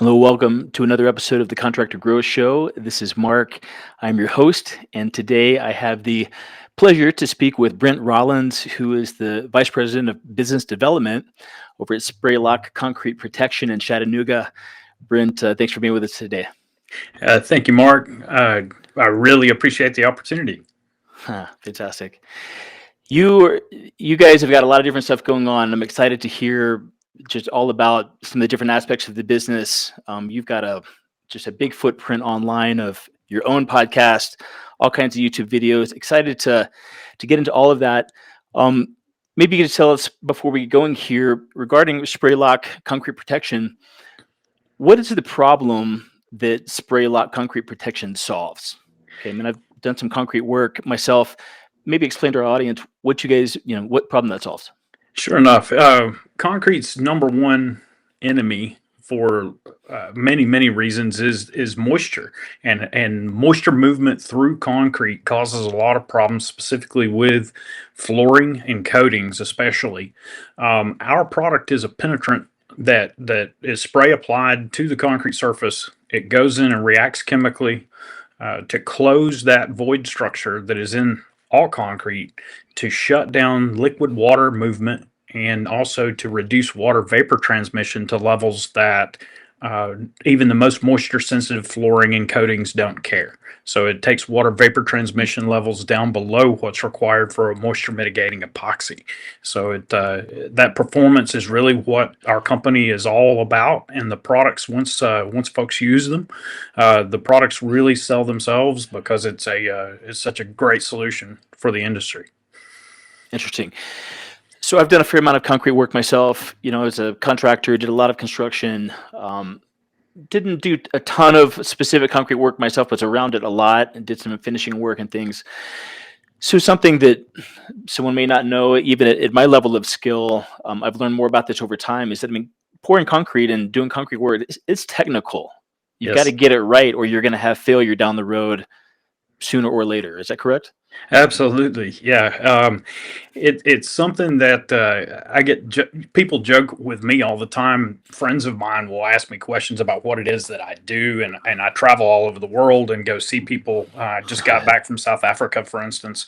Hello, welcome to another episode of the Contractor Growth Show. This is Mark. I'm your host, and today I have the pleasure to speak with Brent Rollins, who is the Vice President of Business Development over at Spray Lock Concrete Protection in Chattanooga. Brent, thanks for being with us today. Thank you, Mark. I really appreciate the opportunity. Fantastic. You guys have got a lot of different stuff going on. I'm excited to hear just all about some of the different aspects of the business. You've got just a big footprint online of your own podcast, all kinds of YouTube videos. Excited to get into all of that. Maybe you could tell us before we get going here regarding spray lock concrete protection. What is the problem that spray lock concrete protection solves? Okay, I mean, I've done some concrete work myself. Maybe explain to our audience what you guys, what problem that solves. Sure enough, concrete's number one enemy for many reasons is moisture, and moisture movement through concrete causes a lot of problems, specifically with flooring and coatings, especially. Our product is a penetrant that is spray applied to the concrete surface. It goes in and reacts chemically to close that void structure that is in all concrete, to shut down liquid water movement, and also to reduce water vapor transmission to levels that even the most moisture sensitive flooring and coatings don't care. So it takes water vapor transmission levels down below what's required for a moisture mitigating epoxy. So that performance is really what our company is all about. And the products, once folks use them, the products really sell themselves because it's such a great solution for the industry. Interesting. So I've done a fair amount of concrete work myself, as a contractor, did a lot of construction. Didn't do a ton of specific concrete work myself, but was around it a lot and did some finishing work and things. So something that someone may not know, even at my level of skill, I've learned more about this over time, is that, pouring concrete and doing concrete work, it's technical. You've got to get it right, or you're going to have failure down the road sooner or later. Is that correct? Absolutely, yeah. It's something that I get. People joke with me all the time. Friends of mine will ask me questions about what it is that I do, and I travel all over the world and go see people. I just got back from South Africa, for instance,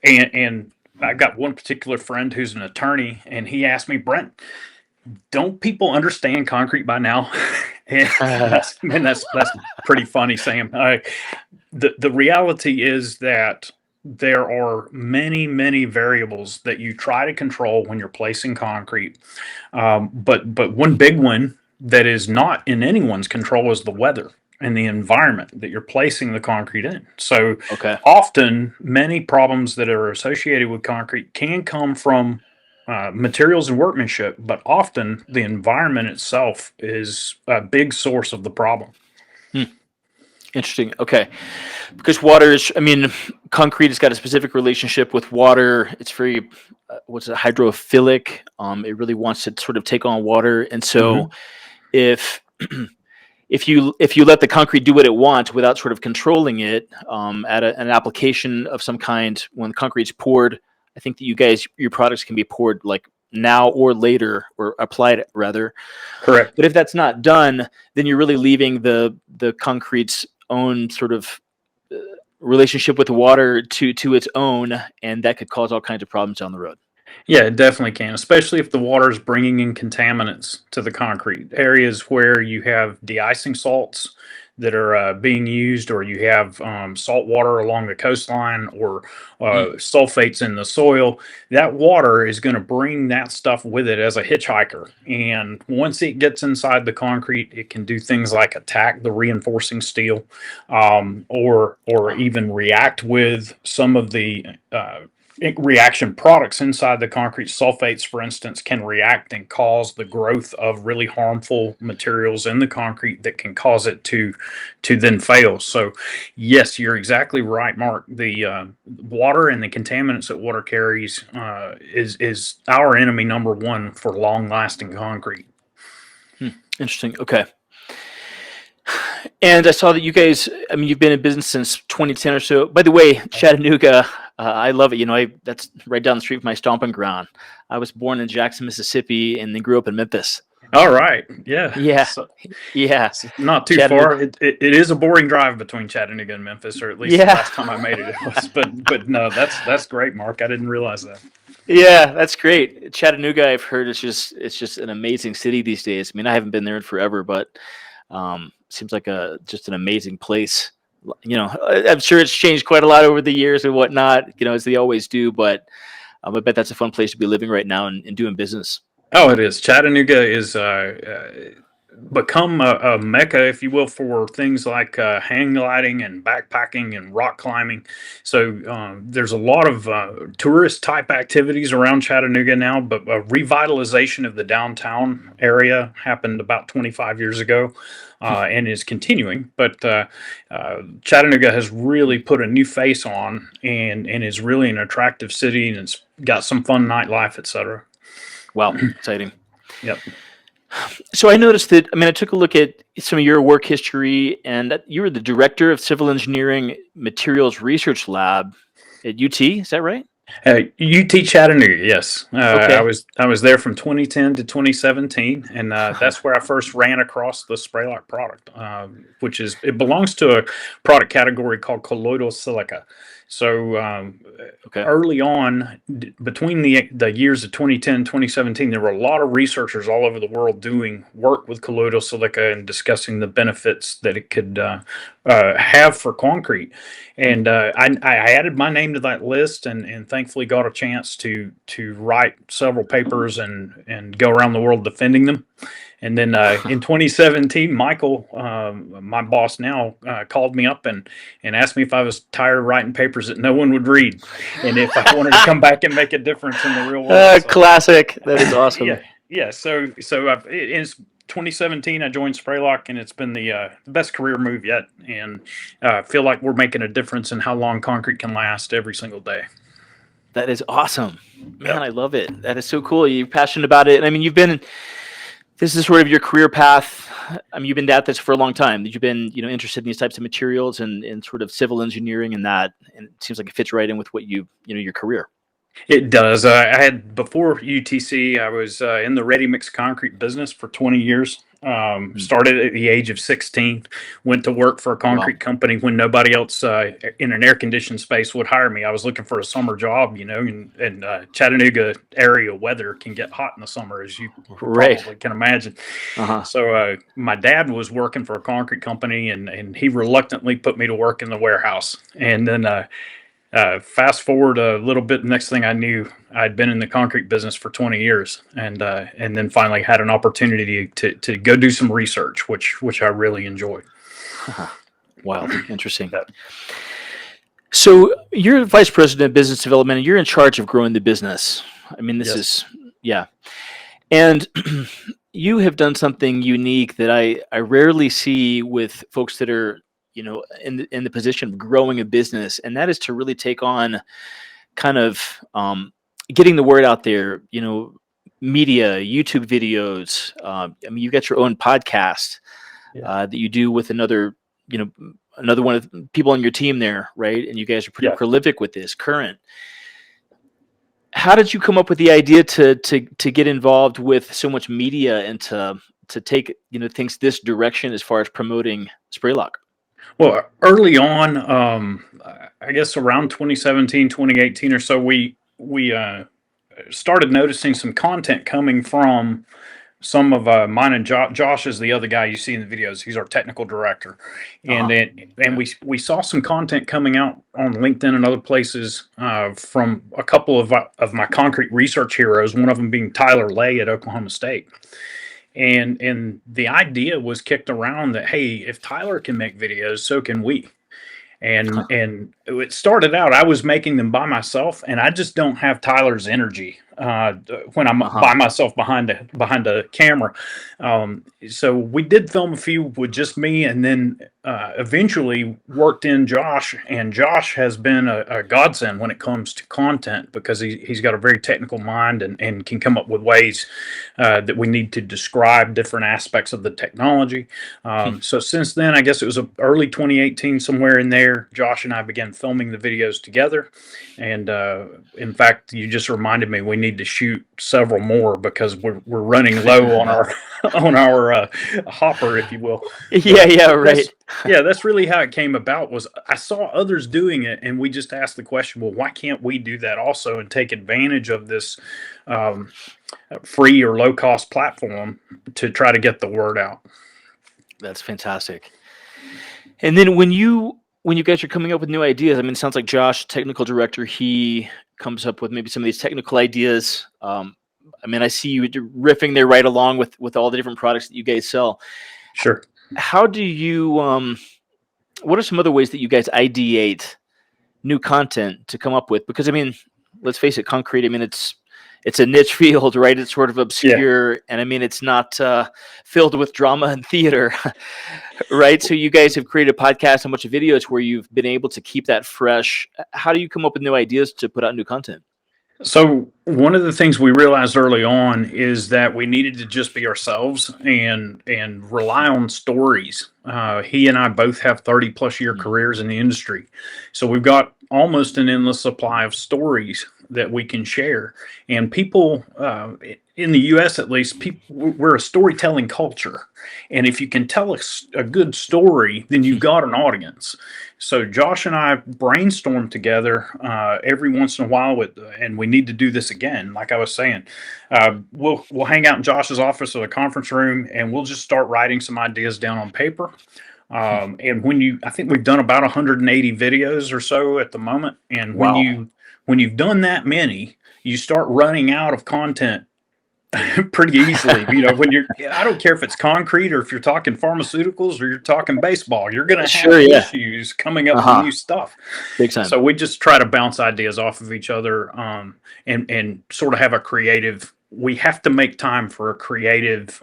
and I've got one particular friend who's an attorney, and he asked me, Brent, don't people understand concrete by now? and that's pretty funny, Sam. The reality is that there are many variables that you try to control when you're placing concrete. But one big one that is not in anyone's control is the weather and the environment that you're placing the concrete in. So often many problems that are associated with concrete can come from materials and workmanship, but often the environment itself is a big source of the problem. Interesting. Okay. Because concrete has got a specific relationship with water. It's very, hydrophilic. It really wants to sort of take on water. And so if you let the concrete do what it wants without sort of controlling it at an application of some kind, when the concrete's poured, I think that your products can be poured like now or later, or applied rather. Correct. But if that's not done, then you're really leaving the concrete's own sort of relationship with the water to its own, and that could cause all kinds of problems down the road. Yeah, it definitely can, especially if the water is bringing in contaminants to the concrete. Areas where you have de-icing salts that are being used, or you have salt water along the coastline, or sulfates in the soil, that water is going to bring that stuff with it as a hitchhiker. And once it gets inside the concrete, it can do things like attack the reinforcing steel, or even react with some of the reaction products inside the concrete. Sulfates, for instance, can react and cause the growth of really harmful materials in the concrete that can cause it to then fail. So yes, you're exactly right, Mark. The water and the contaminants that water carries is our enemy number one for long lasting concrete. Interesting. Okay. And I saw that you guys, you've been in business since 2010 or so. By the way, Chattanooga, I love it. That's right down the street from my stomping ground. I was born in Jackson, Mississippi, and then grew up in Memphis. All right. Yeah. Yeah, So yeah, it's not too Chattanooga. far. It is a boring drive between Chattanooga and Memphis, or at least the Yeah, last time I made it, it was. But no, that's great, Mark. I didn't realize that. yeah, that's great. Chattanooga, I've heard it's just an amazing city these days. I mean, I haven't been there in forever, but seems like a just an amazing place. I'm sure it's changed quite a lot over the years and whatnot. As they always do. But I bet that's a fun place to be living right now and doing business. Oh, it is. Chattanooga is become a mecca, if you will, for things like hang gliding and backpacking and rock climbing. So there's a lot of tourist type activities around Chattanooga now, but a revitalization of the downtown area happened about 25 years ago. And is continuing, but Chattanooga has really put a new face on, and is really an attractive city, and it's got some fun nightlife, etc. Wow, exciting. Yep. So I noticed that. I mean, I took a look at some of your work history, and that you were the director of Civil Engineering Materials Research Lab at UT. Is that right? UT Chattanooga, yes. Okay. I was there from 2010 to 2017, and that's where I first ran across the Spraylock product, which is it belongs to a product category called colloidal silica. So Okay. early on, between the years of 2010 2017, there were a lot of researchers all over the world doing work with colloidal silica and discussing the benefits that it could have for concrete. And I added my name to that list, and thankfully got a chance to write several papers and go around the world defending them. And then in 2017, Michael, my boss now, called me up and asked me if I was tired of writing papers that no one would read, and if I wanted to come back and make a difference in the real world. So Classic. That is awesome. yeah, yeah. So in 2017, I joined Spraylock, and it's been the best career move yet. And feel like we're making a difference in how long concrete can last every single day. That is awesome, man. Yep. I love it. That is so cool. You're passionate about it, and I mean, this is sort of your career path. I mean, you've been at this for a long time. You've been, interested in these types of materials and sort of civil engineering and that, and it seems like it fits right in with what your career. It does. I had before UTC, I was in the ready mix concrete business for 20 years. Hmm. Started at the age of 16, went to work for a Wow. concrete company when nobody else in an air conditioned space would hire me. I was looking for a summer job, and Chattanooga area weather can get hot in the summer, as you Right. probably can imagine. Uh-huh. So my dad was working for a concrete company, and he reluctantly put me to work in the warehouse. And then fast forward a little bit, the next thing I knew, I'd been in the concrete business for 20 years, and then finally had an opportunity to go do some research, which I really enjoy. Wow. Interesting. That, So you're vice president of business development, and you're in charge of growing the business. I mean, this yes. is yeah, and you have done something unique that I rarely see with folks that are in the position of growing a business, and that is to really take on kind of getting the word out there. Media, YouTube videos. I mean, you got your own podcast Yeah. that you do with you know, another one of the people on your team there, right? And you guys are pretty Yeah. prolific with this current. How did you come up with the idea to get involved with so much media and to take things this direction as far as promoting Spraylock? Well, early on, I guess around 2017, 2018 or so, we started noticing some content coming from some of mine and Josh is the other guy you see in the videos. He's our technical director, Uh-huh. and Okay. we saw some content coming out on LinkedIn and other places from a couple of my concrete research heroes. One of them being Tyler Lay at Oklahoma State, and the idea was kicked around that, hey, if Tyler can make videos, so can we. And it started out, I was making them by myself, and I just don't have Tyler's energy when I'm Uh-huh. by myself behind a camera. So we did film a few with just me, and then eventually worked in Josh. And Josh has been a godsend when it comes to content, because he's got a very technical mind, and can come up with ways that we need to describe different aspects of the technology. Hmm. So since then, I guess it was early 2018, somewhere in there, Josh and I began filming the videos together. And in fact, you just reminded me, we need to shoot several more because we're running low on our on our hopper, if you will. Yeah, right. That's really how it came about. Was I saw others doing it, and we just asked the question, well, why can't we do that also and take advantage of this free or low cost platform to try to get the word out? That's fantastic. And then when you guys are coming up with new ideas, I mean, it sounds like Josh, technical director, he comes up with maybe some of these technical ideas. I mean, I see you riffing there right along with all the different products that you guys sell. Sure. How do you? What are some other ways that you guys ideate new content to come up with? Because I mean, let's face it, concrete. I mean, it's a niche field, right? It's sort of obscure, and I mean, it's not filled with drama and theater, right? So you guys have created a podcast and a bunch of videos where you've been able to keep that fresh. How do you come up with new ideas to put out new content? So one of the things we realized early on is that we needed to just be ourselves and rely on stories. He and I both have 30+ year careers in the industry, so we've got almost an endless supply of stories that we can share. And people in the U.S. at least, we're a storytelling culture, and if you can tell a good story, then you've got an audience. So Josh and I brainstorm together every once in a while, and we need to do this again. Like I was saying, we'll hang out in Josh's office or the conference room, and we'll just start writing some ideas down on paper. And I think we've done about 180 videos or so at the moment. And Wow. when you've done that many, you start running out of content pretty easily. I don't care if it's concrete or if you're talking pharmaceuticals or you're talking baseball, you're going to Sure, have yeah. issues coming up with new stuff. Big time. So we just try to bounce ideas off of each other, and sort of have a creative. We have to make time for a creative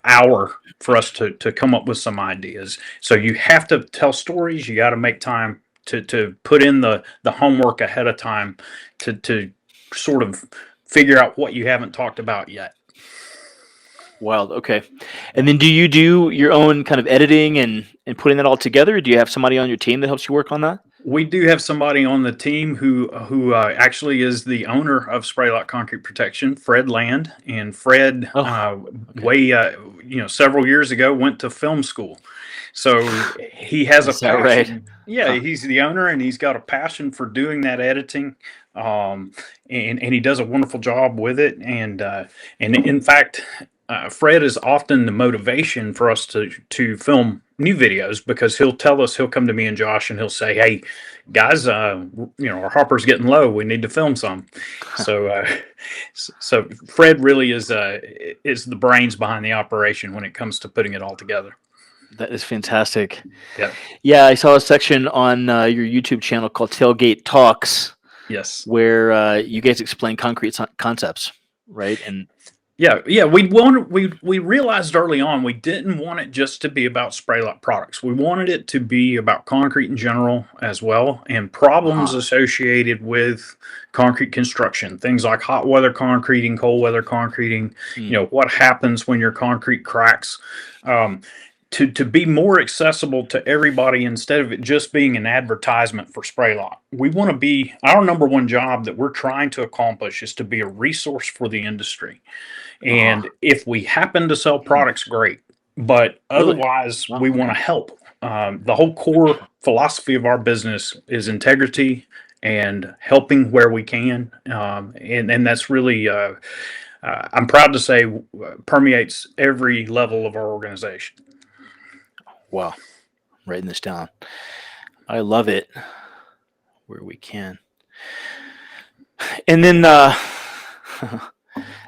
hour for us to come up with some ideas. So you have to tell stories. You got to make time to put in the homework ahead of time to sort of figure out what you haven't talked about yet. Wild. Okay. And then do you do your own kind of editing and putting that all together? Or do you have somebody on your team that helps you work on that? We do have somebody on the team who actually is the owner of Spray Lock Concrete Protection, Fred Land. And Fred, several years ago, went to film school. So he has a passion. Right? Yeah, he's the owner, and he's got a passion for doing that editing. And he does a wonderful job with it. And in fact, Fred is often the motivation for us to film new videos, because he'll come to me and Josh and he'll say, "Hey guys, our hopper's getting low. We need to film some." So Fred really is the brains behind the operation when it comes to putting it all together. That is fantastic. Yeah. Yeah, I saw a section on your YouTube channel called Tailgate Talks. Yes. Where you guys explain concrete concepts, right? And yeah, we realized early on we didn't want it just to be about spray lock products. We wanted it to be about concrete in general as well, and problems associated with concrete construction. Things like hot weather concreting, cold weather concreting. What happens when your concrete cracks. To be more accessible to everybody instead of it just being an advertisement for spray lock. We want to be, our number one job that we're trying to accomplish is to be a resource for the industry. And if we happen to sell products, great. But otherwise, we want to help. The whole core philosophy of our business is integrity and helping where we can. And that's really, I'm proud to say, permeates every level of our organization. Wow. I'm writing this down. I love it. Where we can. And then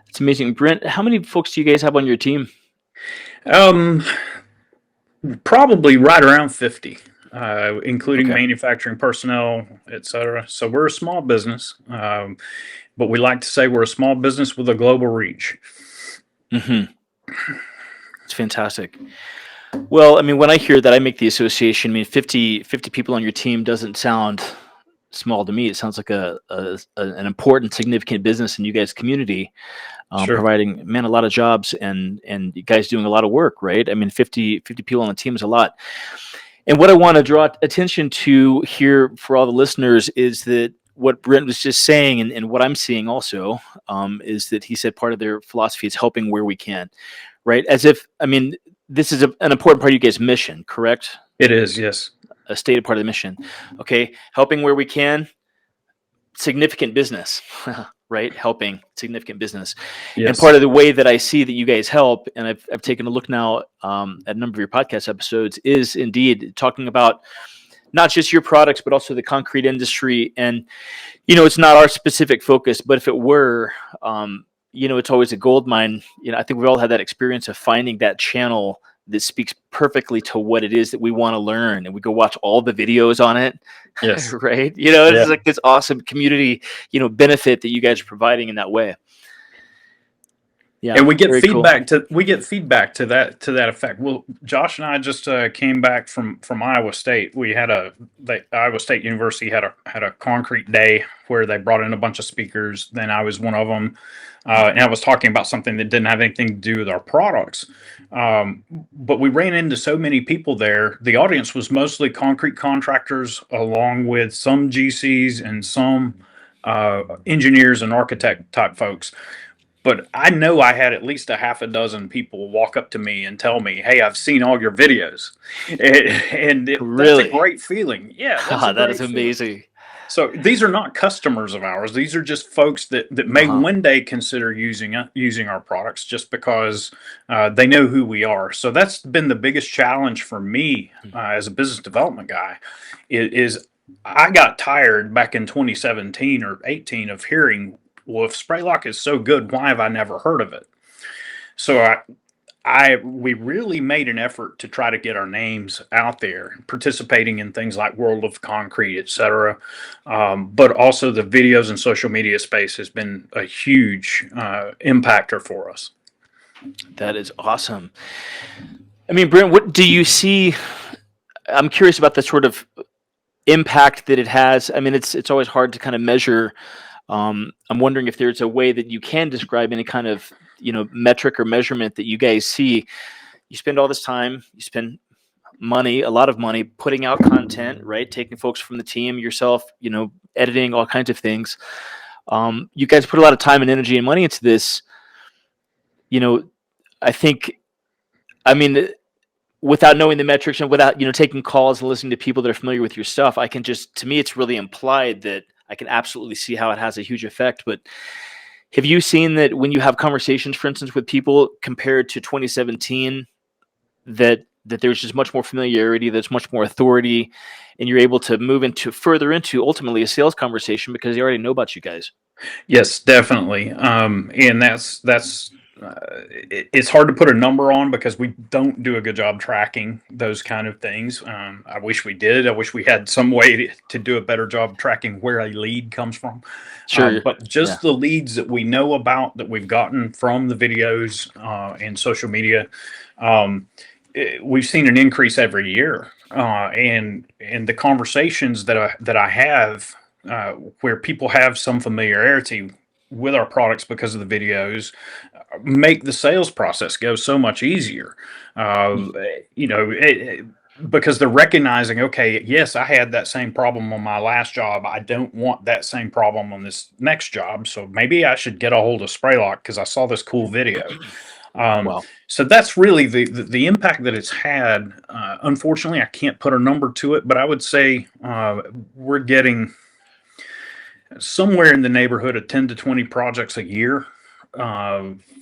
it's amazing. Brent, how many folks do you guys have on your team? Probably right around 50, including manufacturing personnel, etc. So we're a small business, but we like to say we're a small business with a global reach. Mm-hmm. It's fantastic. Well, I mean, when I hear that, I make the association. I mean, 50 people on your team doesn't sound small to me. It sounds like an important, significant business in you guys' community, providing a lot of jobs and you guys doing a lot of work, right? I mean, 50 people on the team is a lot. And what I want to draw attention to here for all the listeners is that what Brent was just saying, and what I'm seeing also, is that he said part of their philosophy is helping where we can, right? As if, I mean, this is an important part of you guys' mission, correct? It is, yes. A stated part of the mission. Okay, helping where we can, significant business, right? Helping significant business. And Yes. part of the way that I see that you guys help, and I've taken a look now at a number of your podcast episodes, is indeed talking about not just your products, but also the concrete industry. And, it's not our specific focus, but if it were, it's always a gold mine. I think we've all had that experience of finding that channel that speaks perfectly to what it is that we want to learn. And we go watch all the videos on it. Yes. Right. Yeah. It's like this awesome community, benefit that you guys are providing in that way. Yeah. And we get very cool. feedback to that effect. Well, Josh and I just came back from Iowa State. We had Iowa State University had a concrete day where they brought in a bunch of speakers. Then I was one of them, and I was talking about something that didn't have anything to do with our products. But we ran into so many people there. The audience was mostly concrete contractors, along with some GCs and some engineers and architect type folks. But I know I had at least a half a dozen people walk up to me and tell me, "Hey, I've seen all your videos," and Really? that's a great feeling. Yeah, That is amazing. So these are not customers of ours. These are just folks that may one day consider using our products just because they know who we are. So that's been the biggest challenge for me as a business development guy. Is I got tired back in 2017 or 18 of hearing, well, if Spraylock is so good, why have I never heard of it? So we really made an effort to try to get our names out there, participating in things like World of Concrete, etc. But also the videos and social media space has been a huge impactor for us. That is awesome. I mean, Brent, what do you see? I'm curious about the sort of impact that it has. I mean, it's always hard to kind of measure. I'm wondering if there's a way that you can describe any kind of, metric or measurement that you guys see. You spend all this time, you spend money, a lot of money, putting out content, right? Taking folks from the team, yourself, editing, all kinds of things. You guys put a lot of time and energy and money into this. I think, without knowing the metrics and without, taking calls and listening to people that are familiar with your stuff, to me, it's really implied that I can absolutely see how it has a huge effect. But have you seen that when you have conversations, for instance, with people compared to 2017, that there's just much more familiarity, there's much more authority, and you're able to move further into ultimately a sales conversation because they already know about you guys? Yes, definitely. And that's it's hard to put a number on because we don't do a good job tracking those kind of things. I wish we did. I wish we had some way to do a better job tracking where a lead comes from. Sure. But just the leads that we know about that we've gotten from the videos and social media, we've seen an increase every year. And the conversations that I have where people have some familiarity with our products because of the videos make the sales process go so much easier. Because they're recognizing, okay, yes, I had that same problem on my last job. I don't want that same problem on this next job. So maybe I should get a hold of Spraylock because I saw this cool video. Wow. So that's really the impact that it's had. Unfortunately, I can't put a number to it, but I would say we're getting somewhere in the neighborhood of 10 to 20 projects a year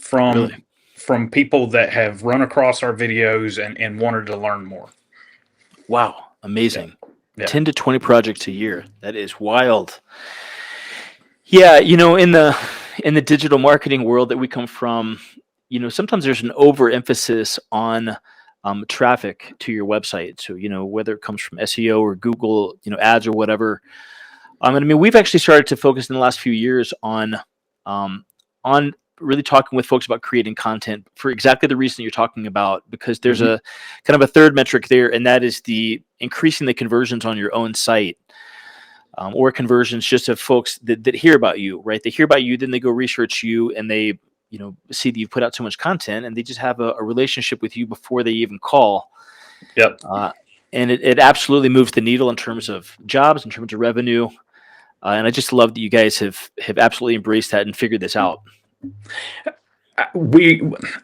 from people that have run across our videos and wanted to learn more. Wow. Amazing. Yeah. 10 to 20 projects a year. That is wild. Yeah. In the digital marketing world that we come from, sometimes there's an overemphasis on traffic to your website. So, whether it comes from SEO or Google, ads or whatever. We've actually started to focus in the last few years on really talking with folks about creating content for exactly the reason you're talking about, because there's a kind of a third metric there, and that is the increasing the conversions on your own site, or conversions just of folks that hear about you, right? They hear about you, then they go research you, and they see that you've put out so much content, and they just have a relationship with you before they even call. Yep. And it absolutely moves the needle in terms of jobs, in terms of revenue. And I just love that you guys have absolutely embraced that and figured this out.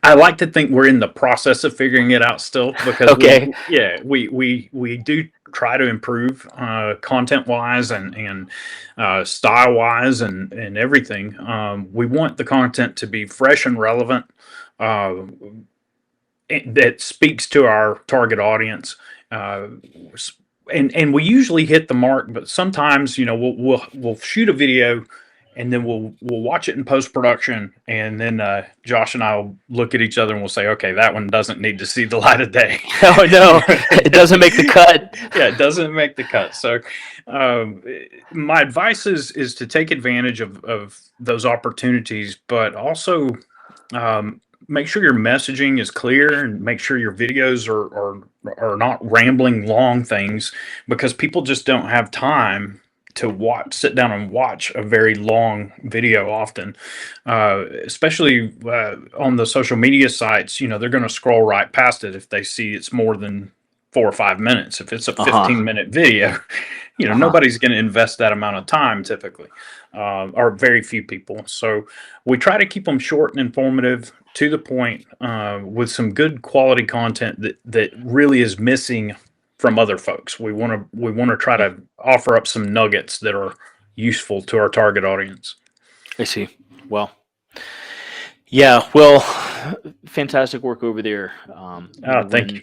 I like to think we're in the process of figuring it out still, because Okay. we do try to improve content wise and style wise and everything. We want the content to be fresh and relevant, uh, that speaks to our target audience. And we usually hit the mark, but sometimes, we'll shoot a video and then we'll watch it in post production, and then Josh and I will look at each other and we'll say, okay, that one doesn't need to see the light of day. Oh no, it doesn't make the cut. Yeah, it doesn't make the cut. So my advice is to take advantage of those opportunities, but also make sure your messaging is clear, and make sure your videos are not rambling long things, because people just don't have time to sit down and watch a very long video often, especially on the social media sites. They're going to scroll right past it if they see it's more than 4 or 5 minutes. If it's a 15-minute video, nobody's going to invest that amount of time typically, or very few people. So we try to keep them short and informative, to the point, with some good quality content that really is missing from other folks. We want to try to offer up some nuggets that are useful to our target audience. I see. Well, yeah. Well, fantastic work over there. Thank you.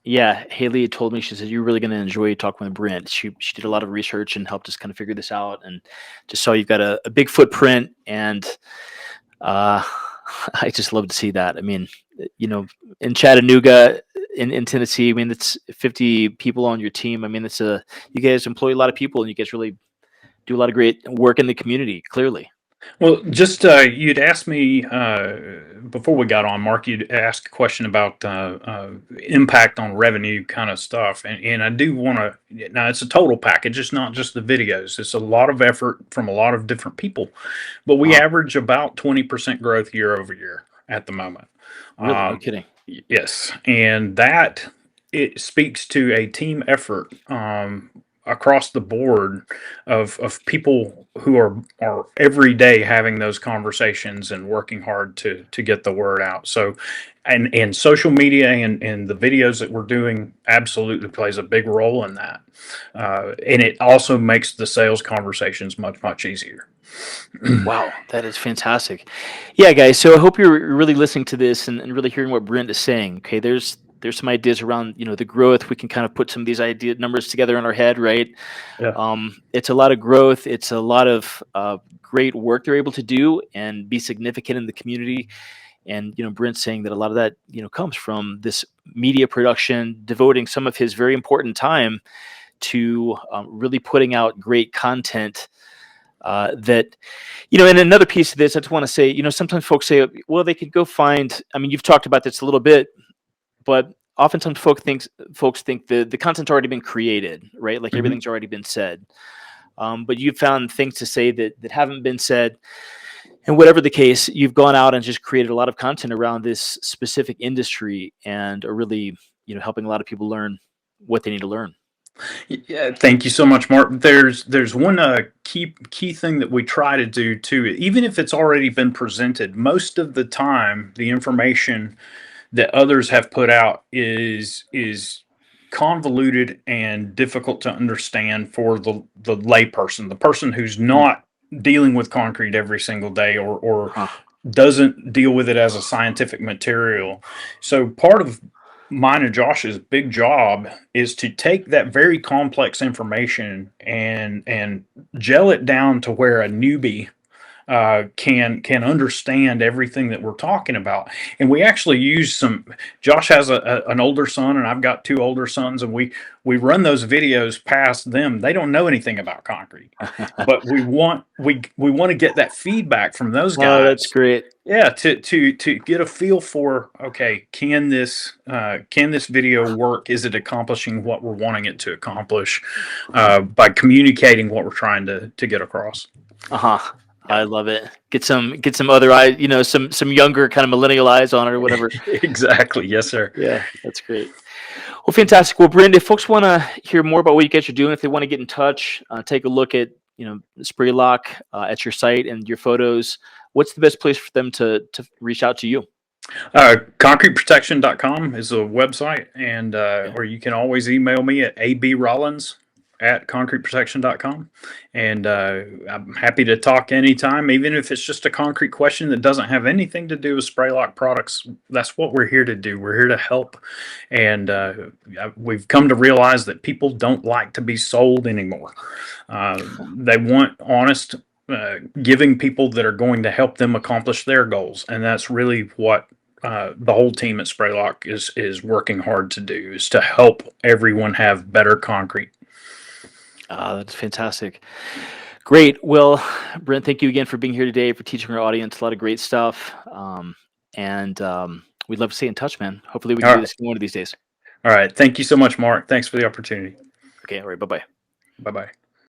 Yeah, Haley had told me, she said, you're really going to enjoy talking with Brent. She did a lot of research and helped us kind of figure this out, and just saw you've got a big footprint, and I just love to see that. I mean, in Chattanooga, in Tennessee, I mean, it's 50 people on your team. I mean, you guys employ a lot of people, and you guys really do a lot of great work in the community, clearly. Well, just you'd asked me before we got on, Mark. You'd asked a question about impact on revenue kind of stuff, and I do want to. Now, it's a total package. It's not just the videos. It's a lot of effort from a lot of different people, but we average about 20% growth year over year at the moment. Really? No kidding. Yes, and that it speaks to a team effort across the board of people who are every day having those conversations and working hard to get the word out. So, and social media and the videos that we're doing absolutely plays a big role in that, and it also makes the sales conversations much easier. Wow, that is fantastic. Yeah, guys. So I hope you're really listening to this and really hearing what Brent is saying. Okay, there's some ideas around the growth. We can kind of put some of these idea numbers together in our head, right? Yeah. It's a lot of growth. It's a lot of great work they're able to do and be significant in the community. And Brent's saying that a lot of that comes from this media production, devoting some of his very important time to really putting out great content. That, and another piece of this, I just want to say, sometimes folks say, well, they could go find, I mean, you've talked about this a little bit, but oftentimes folks think the content's already been created, right? Like everything's already been said. But you've found things to say that haven't been said. And whatever the case, you've gone out and just created a lot of content around this specific industry, and are really, helping a lot of people learn what they need to learn. Yeah, thank you so much, Mark. There's one key thing that we try to do too, even if it's already been presented. Most of the time, the information that others have put out is convoluted and difficult to understand for the layperson, the person who's not dealing with concrete every single day, or doesn't deal with it as a scientific material. So part of mine and Josh's big job is to take that very complex information and gel it down to where a newbie can understand everything that we're talking about. And we actually use some. Josh has an older son, and I've got 2 older sons, and we run those videos past them. They don't know anything about concrete, but we want to get that feedback from those guys. Oh, that's great. Yeah, to get a feel for, okay, can this video work? Is it accomplishing what we're wanting it to accomplish by communicating what we're trying to get across? I love it. Get some other eyes, some younger kind of millennial eyes on it or whatever. Exactly. Yes, sir. Yeah, that's great. Well, fantastic. Well, Brent, if folks want to hear more about what you guys are doing, if they want to get in touch, take a look at spray lock at your site and your photos, what's the best place for them to reach out to you? Concreteprotection.com is a website, and Okay. or you can always email me at abrollins@concreteprotection.com, and I'm happy to talk anytime, even if it's just a concrete question that doesn't have anything to do with spray lock products. That's what we're here to do. We're here to help, and we've come to realize that people don't like to be sold anymore. They want honest, giving people that are going to help them accomplish their goals, and that's really what the whole team at Spraylock is working hard to do, is to help everyone have better concrete. That's fantastic. Great. Well, Brent, thank you again for being here today, for teaching our audience a lot of great stuff. And we'd love to stay in touch, man. Hopefully we can All do right. this one of these days. All right. Thank you so much, Mark. Thanks for the opportunity. Okay. All right. Bye-bye. Bye bye.